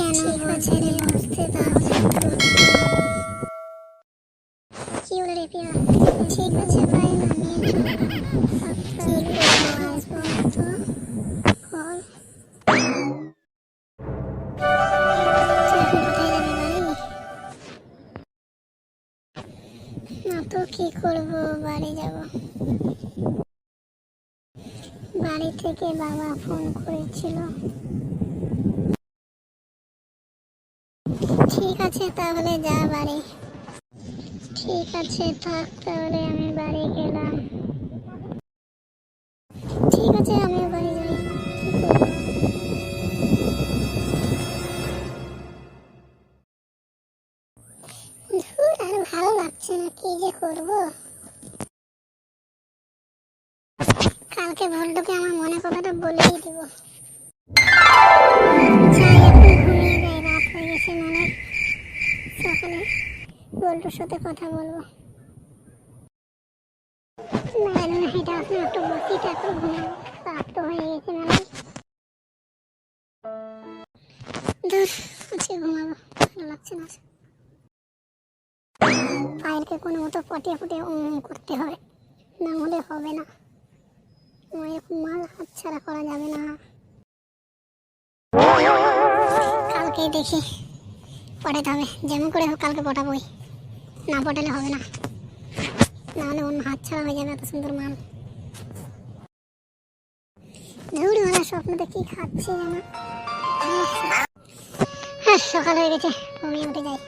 কেন বলছে রে বুঝতে পারছি কি হলো রে পিয়া? ঠিক আছে ভাই, আমি আসবো তো বল। না তো কি করবো, বাড়ি যাব। বাড়ি থেকে বাবা ফোন করেছিল। ঠিক আছে তাহলে যা বাড়ি। ঠিক আছে থাক, তাহলে আমি বাড়ি গেলাম। ঠিক আছে আমি বাড়ি যাই। ধুর, আর ভালো লাগছে না, কি যে করবো। কালকে ভল্টুকে আমার মনে কথাটা বলেই দিব। যাই এখন ঘুমিয়ে যাই, রাত হয়ে গেছে, মানে সকালে ভল্টুর সাথে কথা বলবো। না হেঁটে আসলে একটু বসি, তারপর ঘুমাবো। রাত তো হয়ে গেছে, মানে ধুর, আজকে ঘুমাবো, ভালো লাগছে না। পায়েলকে কোনো মতো পটিয়ে ফুটিয়ে করতে হবে, না হলে হবে না। এরকম মাল হাতছাড়া করা যাবে না। কালকে দেখি পটাতে হবে, যেমন করে হোক কালকে পটাবোই, না পটালে হবে না, নাহলে অন্য হাতছাড়া হয়ে যাবে এত সুন্দর মাল। ধুর, ওরা স্বপ্নতে কি খাচ্ছে যেন। হ্যাঁ, সকাল হয়ে গেছে, ঘুমিয়ে উঠে যাই।